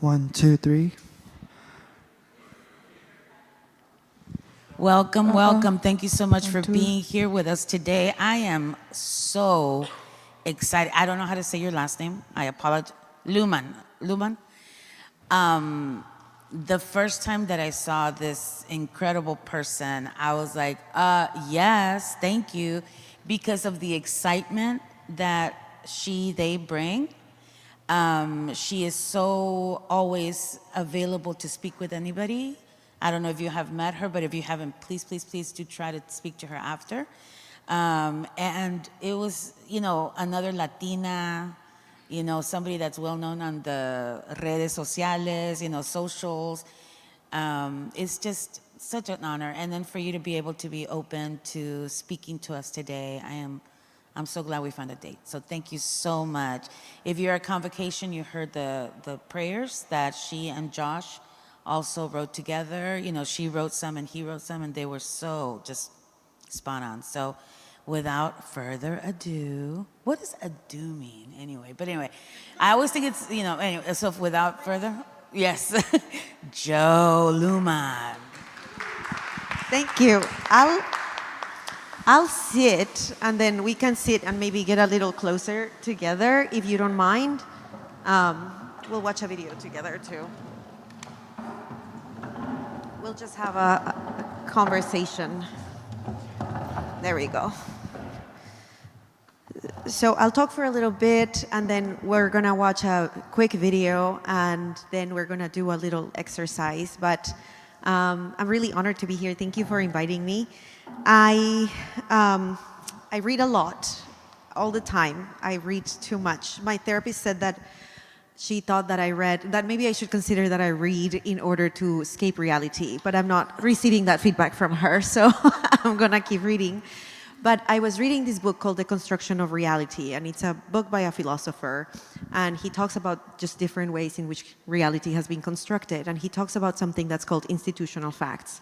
One, two, three. Welcome, welcome. Thank you so much for two. being here with us today. I am so excited. I don't know how to say your last name. I apologize. Luehmann. Luehmann? The first time that I saw this incredible person, I was like, yes, thank you, because of the excitement that they bring. She is so always available to speak with anybody. I don't know if you have met her, but if you haven't, please, please, please do try to speak to her after. And it was, another Latina, somebody that's well known on the redes sociales, socials. It's just such an honor. And then for you to be able to be open to speaking to us today, I'm so glad we found a date. So thank you so much. If you're at Convocation, you heard the prayers that she and Josh also wrote together. She wrote some and he wrote some, and they were so just spot on. So without further ado, what does ado mean anyway? But anyway, I always think it's, anyway, so without further, yes, Joe Luehmann. Thank you. I'll sit, and then we can sit and maybe get a little closer together, if you don't mind. We'll watch a video together, too. We'll just have a conversation. There we go. So I'll talk for a little bit, and then we're going to watch a quick video, and then we're going to do a little exercise. But I'm really honored to be here. Thank you for inviting me. I read a lot, all the time. I read too much. My therapist said that she thought that maybe I should consider that I read in order to escape reality, but I'm not receiving that feedback from her, so I'm gonna keep reading. But I was reading this book called The Construction of Reality, and it's a book by a philosopher, and he talks about just different ways in which reality has been constructed, and he talks about something that's called institutional facts.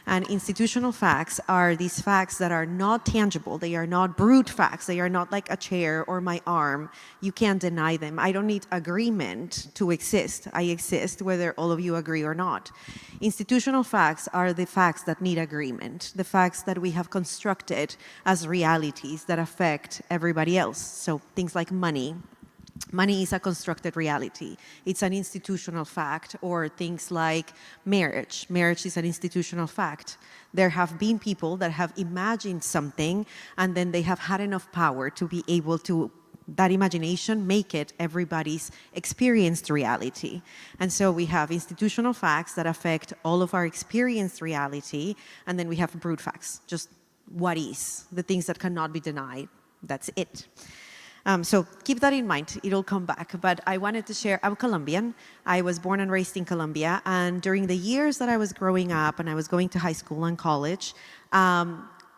And institutional facts are these facts that are not tangible. They are not brute facts. They are not like a chair or my arm. You can't deny them. I don't need agreement to exist. I exist whether all of you agree or not. Institutional facts are the facts that need agreement, the facts that we have constructed as realities that affect everybody else. So things like money. Money is a constructed reality. It's an institutional fact. Or things like marriage. Marriage is an institutional fact. There have been people that have imagined something, and then they have had enough power to be able to, that imagination, make it everybody's experienced reality. And so we have institutional facts that affect all of our experienced reality, and then we have brute facts, just what is, the things that cannot be denied. That's it. So keep that in mind. It'll come back. But I wanted to share, I'm Colombian. I was born and raised in Colombia. And during the years that I was growing up and I was going to high school and college,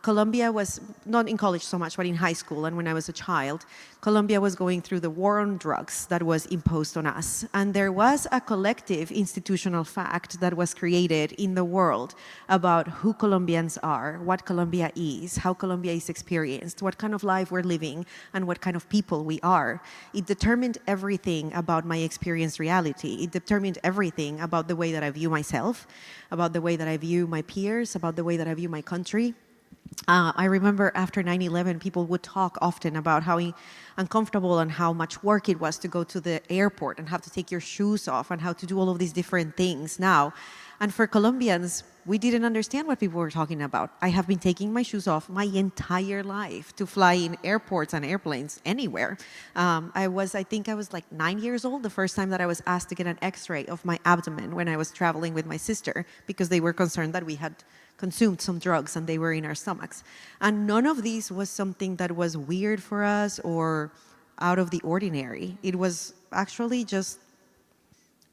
Colombia was, not in college so much, but in high school and when I was a child, Colombia was going through the war on drugs that was imposed on us. And there was a collective institutional fact that was created in the world about who Colombians are, what Colombia is, how Colombia is experienced, what kind of life we're living, and what kind of people we are. It determined everything about my experienced reality. It determined everything about the way that I view myself, about the way that I view my peers, about the way that I view my country. I remember after 9/11, people would talk often about how uncomfortable and how much work it was to go to the airport and have to take your shoes off and how to do all of these different things now. And for Colombians, we didn't understand what people were talking about. I have been taking my shoes off my entire life to fly in airports and airplanes anywhere. I think I was like 9 years old the first time that I was asked to get an x-ray of my abdomen when I was traveling with my sister, because they were concerned that we had consumed some drugs and they were in our stomachs. And none of these was something that was weird for us or out of the ordinary. It was actually just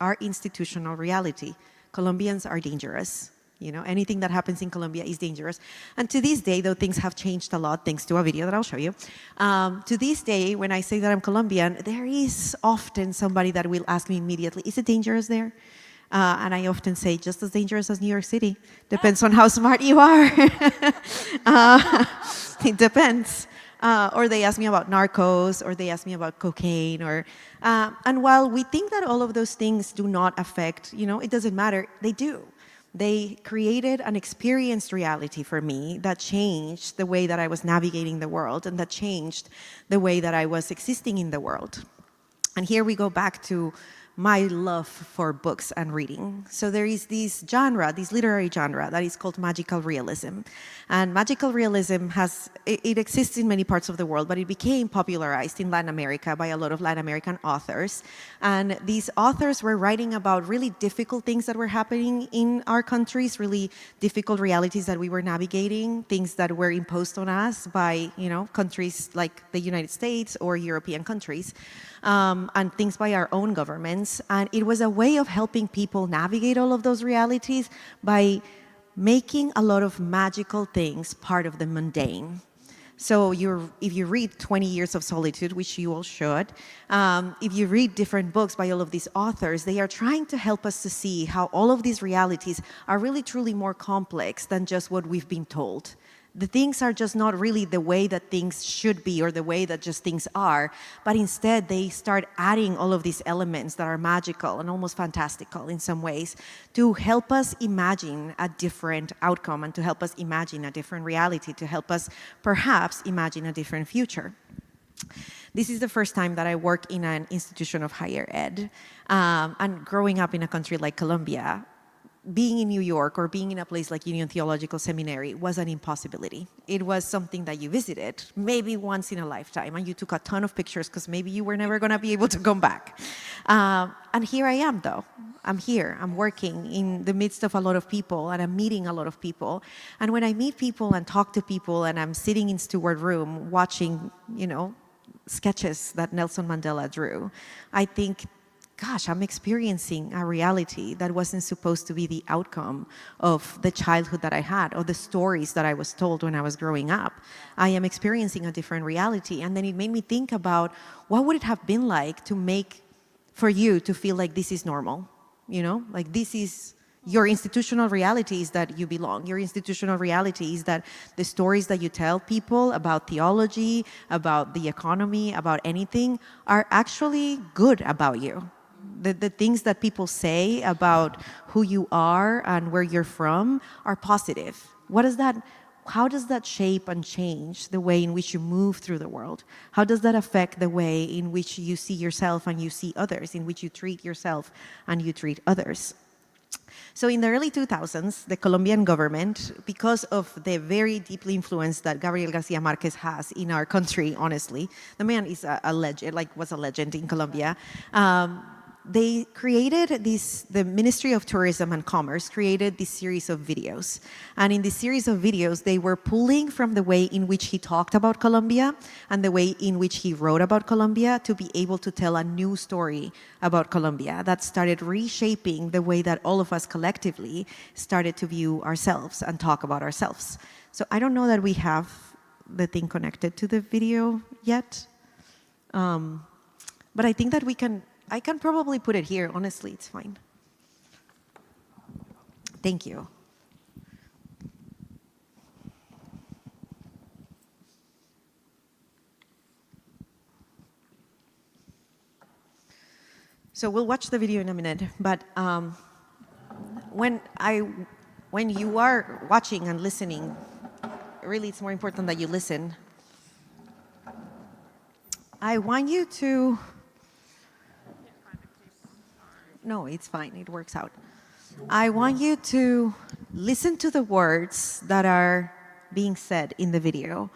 our institutional reality. Colombians are dangerous. Anything that happens in Colombia is dangerous. And to this day, though things have changed a lot, thanks to a video that I'll show you, to this day, when I say that I'm Colombian, there is often somebody that will ask me immediately, is it dangerous there? And I often say, just as dangerous as New York City. Depends on how smart you are. It depends. or they ask me about narcos, or they ask me about cocaine, or and while we think that all of those things do not affect, it doesn't matter, they do. They created an experienced reality for me that changed the way that I was navigating the world and that changed the way that I was existing in the world. And here we go back to my love for books and reading. So there is this genre, this literary genre that is called magical realism. And magical realism it exists in many parts of the world, but it became popularized in Latin America by a lot of Latin American authors. And these authors were writing about really difficult things that were happening in our countries, really difficult realities that we were navigating, things that were imposed on us by, countries like the United States or European countries. And things by our own governments. And it was a way of helping people navigate all of those realities by making a lot of magical things part of the mundane. So if you read 20 Years of Solitude, which you all should, if you read different books by all of these authors, they are trying to help us to see how all of these realities are really truly more complex than just what we've been told. The things are just not really the way that things should be or the way that just things are, but instead they start adding all of these elements that are magical and almost fantastical in some ways to help us imagine a different outcome and to help us imagine a different reality, to help us perhaps imagine a different future. This is the first time that I work in an institution of higher ed, and growing up in a country like Colombia, being in New York or being in a place like Union Theological Seminary was an impossibility. It was something that you visited maybe once in a lifetime, and you took a ton of pictures because maybe you were never going to be able to come back. And here I am, though. I'm here. I'm working in the midst of a lot of people, and I'm meeting a lot of people. And when I meet people and talk to people, and I'm sitting in Stewart Room watching, sketches that Nelson Mandela drew, I think, gosh, I'm experiencing a reality that wasn't supposed to be the outcome of the childhood that I had or the stories that I was told when I was growing up. I am experiencing a different reality. And then it made me think about what would it have been like for you to feel like this is normal, like this is your institutional reality, is that you belong. Your institutional reality is that the stories that you tell people about theology, about the economy, about anything are actually good about you. The things that people say about who you are and where you're from are positive. How does that shape and change the way in which you move through the world? How does that affect the way in which you see yourself and you see others, in which you treat yourself and you treat others? So in the early 2000s, the Colombian government, because of the very deeply influence that Gabriel Garcia Marquez has in our country, honestly, the man is a legend, was a legend in Colombia. They created the Ministry of Tourism and Commerce created this series of videos. And in this series of videos, they were pulling from the way in which he talked about Colombia and the way in which he wrote about Colombia to be able to tell a new story about Colombia that started reshaping the way that all of us collectively started to view ourselves and talk about ourselves. So I don't know that we have the thing connected to the video yet, but I think that I can probably put it here. Honestly, it's fine. Thank you. So we'll watch the video in a minute, but when you are watching and listening, really it's more important that you listen. I want you to... No, it's fine. It works out. I want you to listen to the words that are being said in the video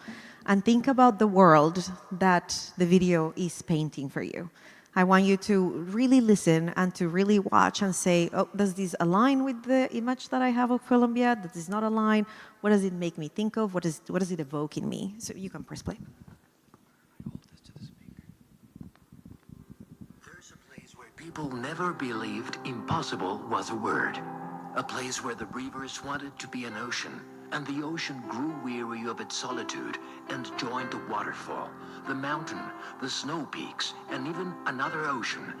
and think about the world that the video is painting for you. I want you to really listen and to really watch and say, oh, does this align with the image that I have of Colombia? Does this not align? What does it make me think of? What does it evoke in me? So you can press play. People never believed impossible was a word. A place where the rivers wanted to be an ocean, and the ocean grew weary of its solitude and joined the waterfall, the mountain, the snow peaks, and even another ocean.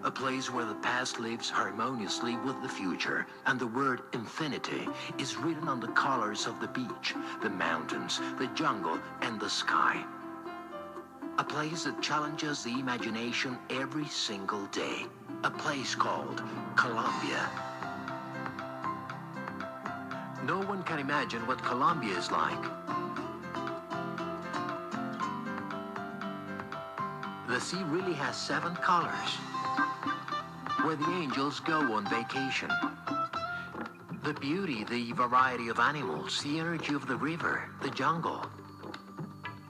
A place where the past lives harmoniously with the future, and the word infinity is written on the colors of the beach, the mountains, the jungle, and the sky. A place that challenges the imagination every single day. A place called Colombia. No one can imagine what Colombia is like. The sea really has 7 colors, where the angels go on vacation. The beauty, the variety of animals, the energy of the river, the jungle,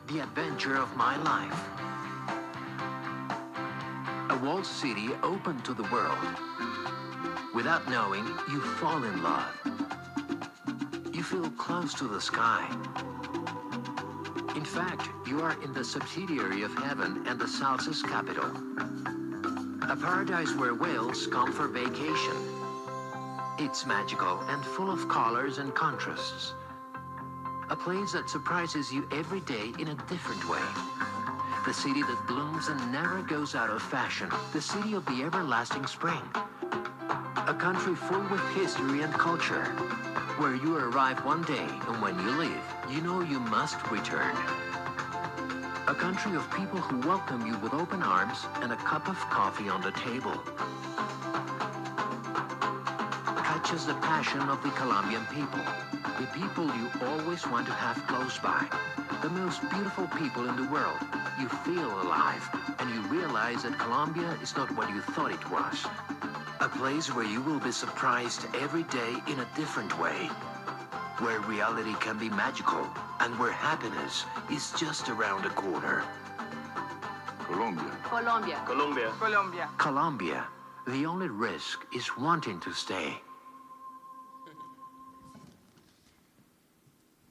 the adventure of my life. A walled city open to the world. Without knowing, you fall in love. You feel close to the sky. In fact, you are in the subsidiary of heaven and the salsa's capital. A paradise where whales come for vacation. It's magical and full of colors and contrasts. A place that surprises you every day in a different way. The city that blooms and never goes out of fashion. The city of the everlasting spring. A country full with history and culture, where you arrive one day and when you leave, you know you must return. A country of people who welcome you with open arms and a cup of coffee on the table. Catches the passion of the Colombian people. The people you always want to have close by. The most beautiful people in the world. You feel alive, and you realize that Colombia is not what you thought it was. A place where you will be surprised every day in a different way. Where reality can be magical, and where happiness is just around the corner. Colombia. Colombia. Colombia. Colombia. Colombia. The only risk is wanting to stay.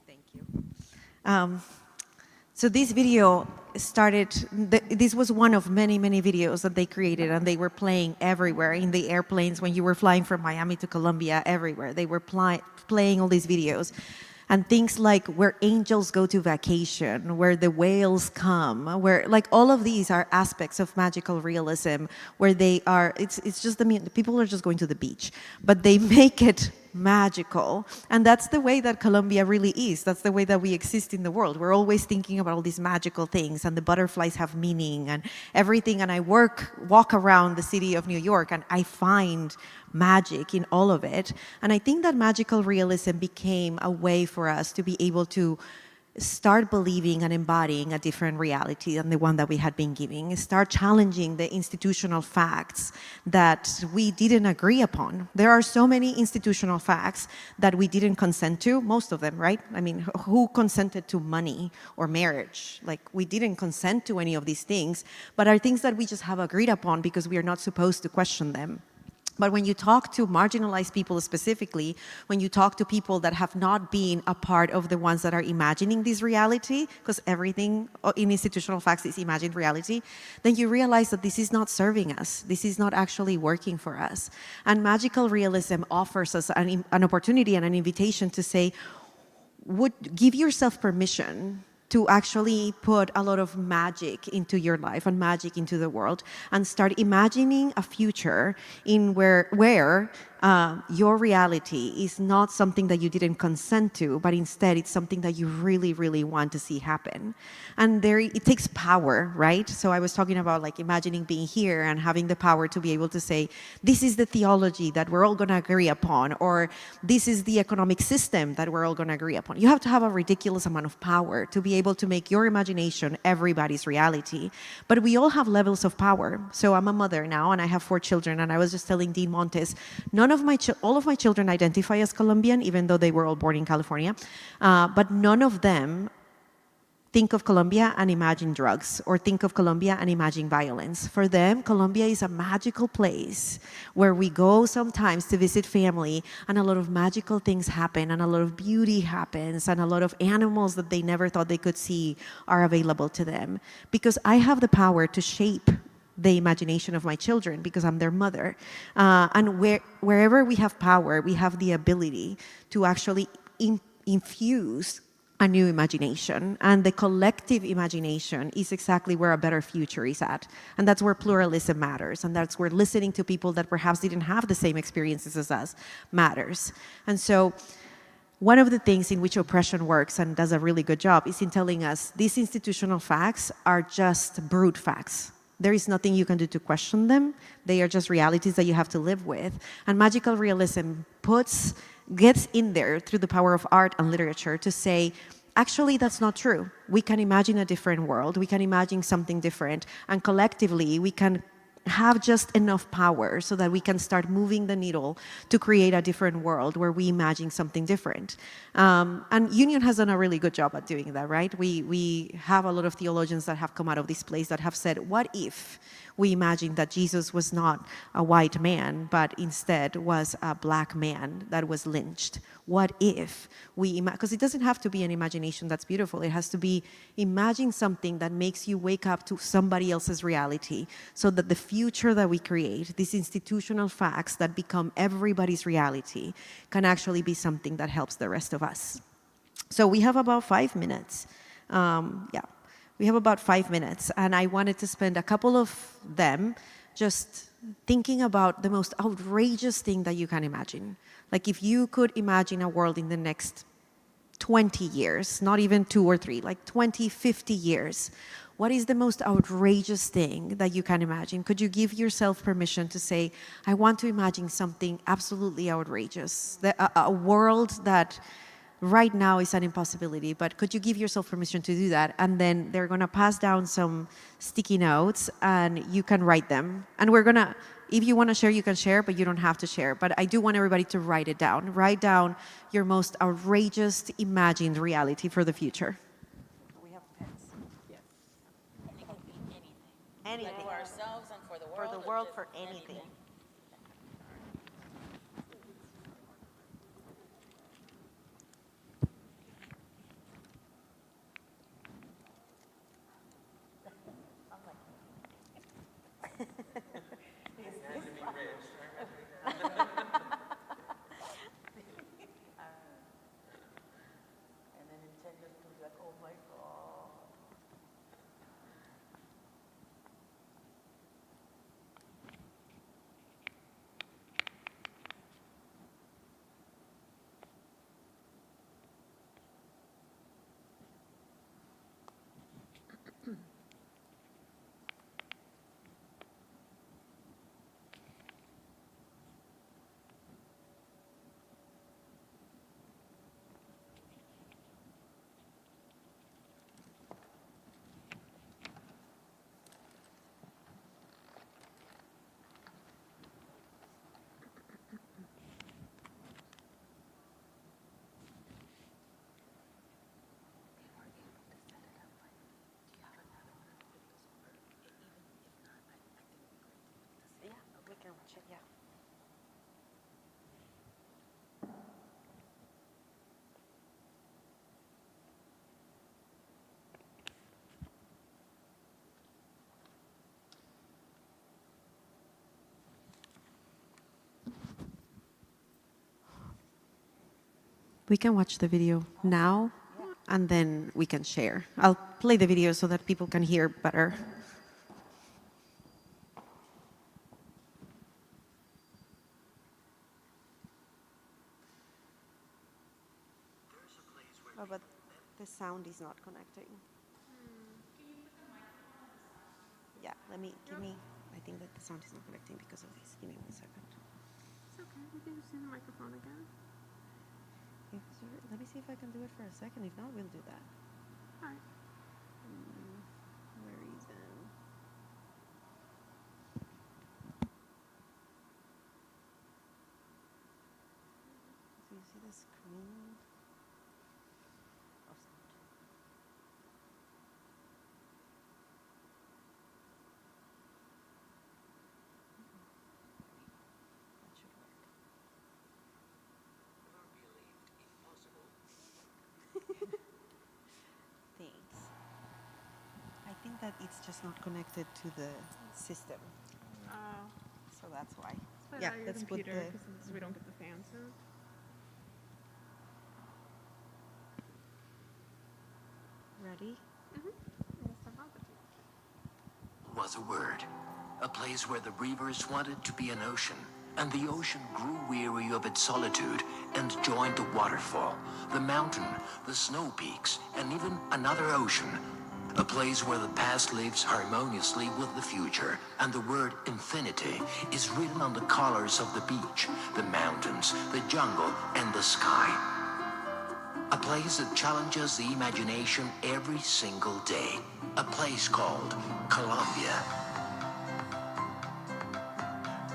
Thank you. So this video started, this was one of many, many videos that they created, and they were playing everywhere in the airplanes when you were flying from Miami to Colombia, everywhere. They were playing all these videos. And things like where angels go to vacation, where the whales come, where like all of these are aspects of magical realism, where they are, it's just, the people are just going to the beach, but they make it magical. And that's the way that Colombia really is. That's the way that we exist in the world. We're always thinking about all these magical things, and the butterflies have meaning and everything. And I walk around the city of New York, and I find magic in all of it. And I think that magical realism became a way for us to be able to start believing and embodying a different reality than the one that we had been giving, start challenging the institutional facts that we didn't agree upon. There are so many institutional facts that we didn't consent to, most of them, right? I mean, who consented to money or marriage? Like, we didn't consent to any of these things, but are things that we just have agreed upon because we are not supposed to question them. But when you talk to marginalized people specifically, when you talk to people that have not been a part of the ones that are imagining this reality, because everything in institutional facts is imagined reality, then you realize that this is not serving us. This is not actually working for us. And magical realism offers us an opportunity and an invitation to say, give yourself permission to actually put a lot of magic into your life and magic into the world, and start imagining a future in where your reality is not something that you didn't consent to, but instead it's something that you really, really want to see happen. And it takes power, right? So I was talking about like imagining being here and having the power to be able to say, this is the theology that we're all going to agree upon, or this is the economic system that we're all going to agree upon. You have to have a ridiculous amount of power to be able to make your imagination everybody's reality. But we all have levels of power. So I'm a mother now, and I have 4 children, and I was just telling Dean Montes, all of my children identify as Colombian, even though they were all born in California, but none of them think of Colombia and imagine drugs, or think of Colombia and imagine violence. For them, Colombia is a magical place where we go sometimes to visit family, and a lot of magical things happen, and a lot of beauty happens, and a lot of animals that they never thought they could see are available to them. Because I have the power to shape the imagination of my children, because I'm their mother. And wherever we have power, we have the ability to actually infuse a new imagination. And the collective imagination is exactly where a better future is at. And that's where pluralism matters. And that's where listening to people that perhaps didn't have the same experiences as us matters. And so one of the things in which oppression works and does a really good job is in telling us these institutional facts are just brute facts. There is nothing you can do to question them. They are just realities that you have to live with. And magical realism gets in there through the power of art and literature to say, actually, that's not true. We can imagine a different world. We can imagine something different. And collectively, we can have just enough power so that we can start moving the needle to create a different world where we imagine something different. And Union has done a really good job at doing that, right? We have a lot of theologians that have come out of this place that have said, what if we imagine that Jesus was not a white man, but instead was a black man that was lynched? What if we, because it doesn't have to be an imagination that's beautiful. It has to be imagine something that makes you wake up to somebody else's reality so that the future that we create, these institutional facts that become everybody's reality, can actually be something that helps the rest of us. So we have about 5 minutes. We have about 5 minutes, and I wanted to spend a couple of them just thinking about the most outrageous thing that you can imagine. Like if you could imagine a world in the next 20 years, not even 2 or 3, like 20, 50 years, what is the most outrageous thing that you can imagine? Could you give yourself permission to say, I want to imagine something absolutely outrageous, a world that right now is an impossibility, but could you give yourself permission to do that? And then they're going to pass down some sticky notes and you can write them. And we're going to, if you want to share, you can share, but you don't have to share. But I do want everybody to write it down. Write down your most outrageous imagined reality for the future. We have pens. Yes. And it can be anything. Anything. Like for ourselves and for the world. For the world, for anything. And then in 10 years, it's going to be like, oh my God. Yeah, we can watch it, yeah. We can watch the video now, and then we can share. I'll play the video so that people can hear better. Oh, but the sound is not connecting. Yeah, give me, I think that the sound is not connecting because of this. Give me 1 second. It's okay. We can just use the microphone again. Let me see if I can do it for a second. If not, we'll do that. All right. Where is it? So you see the screen? Oh, sound. That should work. Thanks. I think that it's just not connected to the system, so that's why. Let's Yeah, out your let's put computer the. because we don't get the fan sound. Ready? Was a word, a place where the reavers wanted to be an ocean, and the ocean grew weary of its solitude and joined the waterfall, the mountain, the snow peaks, and even another ocean. A place where the past lives harmoniously with the future, and the word infinity is written on the colors of the beach, the mountains, the jungle, and the sky. A place that challenges the imagination every single day. A place called Colombia.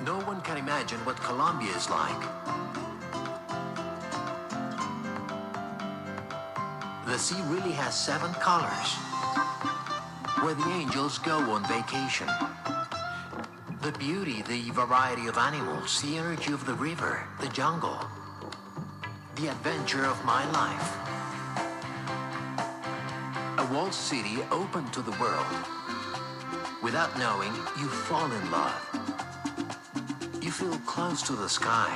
No one can imagine what Colombia is like. The sea really has 7 colors, where the angels go on vacation. The beauty, the variety of animals, the energy of the river, the jungle, the adventure of my life. A walled city open to the world. Without knowing, you fall in love. You feel close to the sky.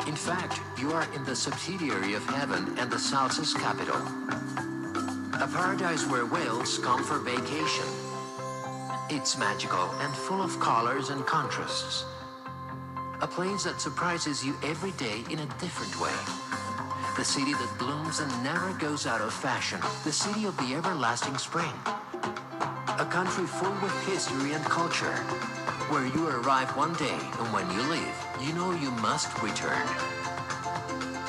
In fact, you are in the subsidiary of heaven and the Salsa's capital. A paradise where whales come for vacation. It's magical and full of colors and contrasts. A place that surprises you every day in a different way. The city that blooms and never goes out of fashion. The city of the everlasting spring. A country full with history and culture, where you arrive one day and when you leave, you know you must return.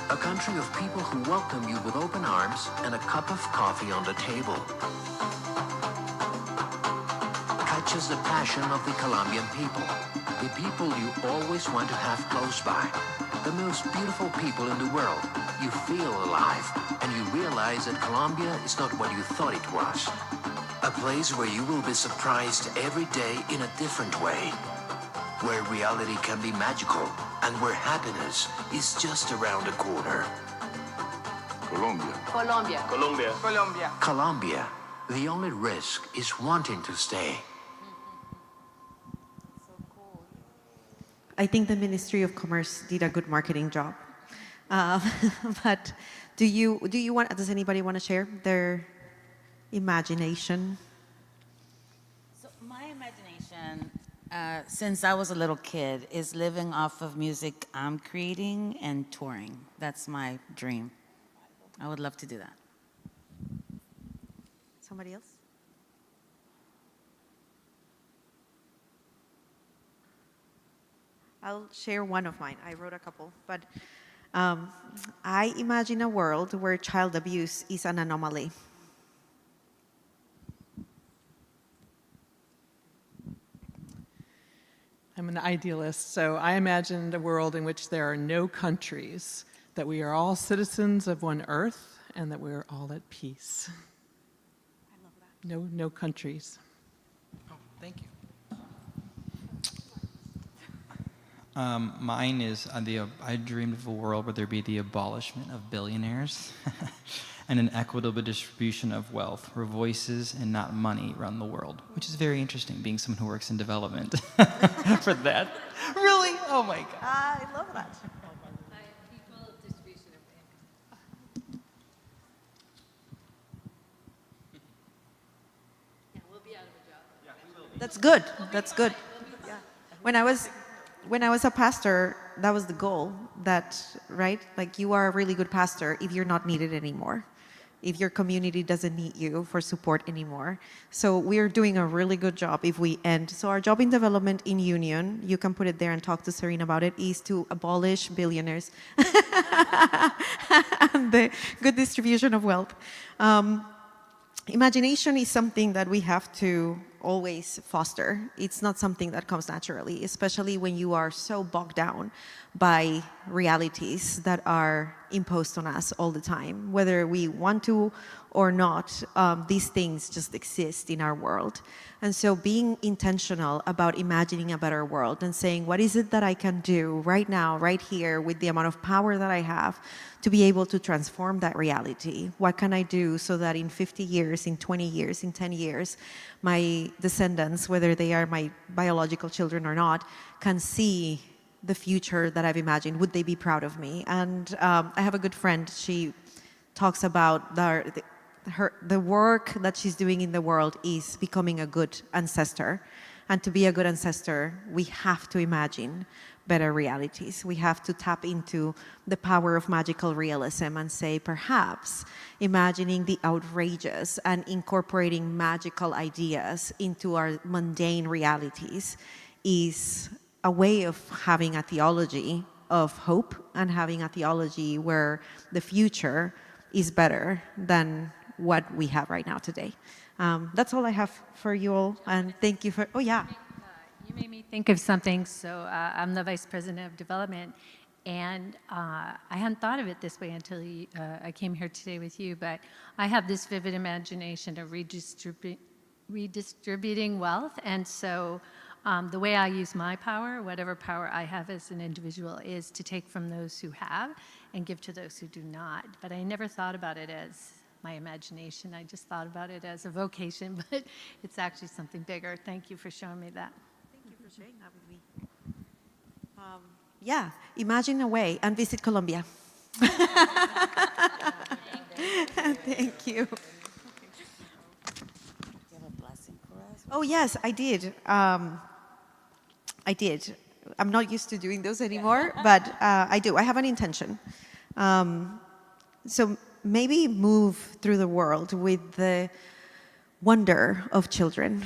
A country of people who welcome you with open arms and a cup of coffee on the table. Catches the passion of the Colombian people, the people you always want to have close by, the most beautiful people in the world. You feel alive, and you realize that Colombia is not what you thought it was. A place where you will be surprised every day in a different way, where reality can be magical, and where happiness is just around the corner. Colombia. Colombia. Colombia. Colombia. Colombia, the only risk is wanting to stay. I think the Ministry of Commerce did a good marketing job. But does anybody want to share their imagination? So my imagination, since I was a little kid, is living off of music I'm creating and touring. That's my dream. I would love to do that. Somebody else? I'll share one of mine. I wrote a couple, but I imagine a world where child abuse is an anomaly. I'm an idealist, so I imagined a world in which there are no countries, that we are all citizens of one earth, and that we are all at peace. I love that. No countries. Oh, thank you. Mine is, I dreamed of a world where there be the abolishment of billionaires and an equitable distribution of wealth, where voices and not money run the world, which is very interesting, being someone who works in development for that. Really? Oh my God. I love that. Equal distribution of income. Yeah, we'll be out of a job. Yeah, we will. That's good. That's good. Yeah. When I was a pastor, that was the goal. That, right? Like, you are a really good pastor if you're not needed anymore, if your community doesn't need you for support anymore. So we're doing a really good job if we end. So our job in development in Union, you can put it there and talk to Serena about it, is to abolish billionaires and the good distribution of wealth. Imagination is something that we have to always foster. It's not something that comes naturally, especially when you are so bogged down by realities that are imposed on us all the time. Whether we want to or not, these things just exist in our world. And so being intentional about imagining a better world and saying, what is it that I can do right now, right here, with the amount of power that I have to be able to transform that reality? What can I do so that in 50 years, in 20 years, in 10 years, my descendants, whether they are my biological children or not, can see the future that I've imagined? Would they be proud of me? And I have a good friend. She talks about the work that she's doing in the world is becoming a good ancestor. And to be a good ancestor, we have to imagine better realities. We have to tap into the power of magical realism and say, perhaps imagining the outrageous and incorporating magical ideas into our mundane realities is a way of having a theology of hope and having a theology where the future is better than what we have right now today. That's all I have for you all, and thank you for, oh yeah. You made me think of something. So I'm the vice president of development, and I hadn't thought of it this way until I came here today with you, but I have this vivid imagination of redistributing wealth. And so the way I use my power, whatever power I have as an individual, is to take from those who have and give to those who do not. But I never thought about it as my imagination. I just thought about it as a vocation, but it's actually something bigger. Thank you for showing me that. Thank you for sharing that with me. Yeah, imagine a way and visit Colombia. Thank you. Oh yes, I did. I did. I'm not used to doing those anymore, but I do. I have an intention. So maybe move through the world with the wonder of children.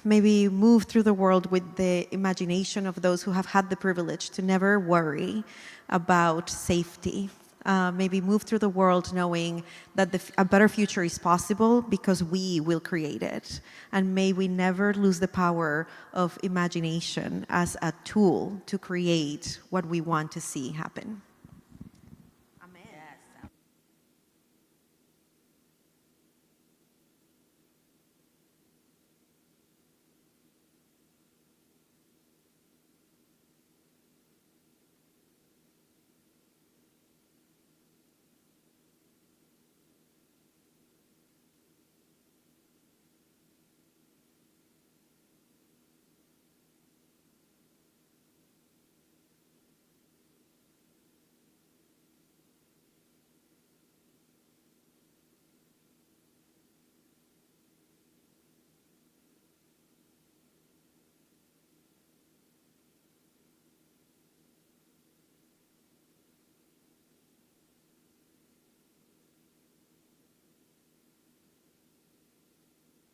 Maybe move through the world with the imagination of those who have had the privilege to never worry about safety. Maybe move through the world knowing that a better future is possible because we will create it. And may we never lose the power of imagination as a tool to create what we want to see happen.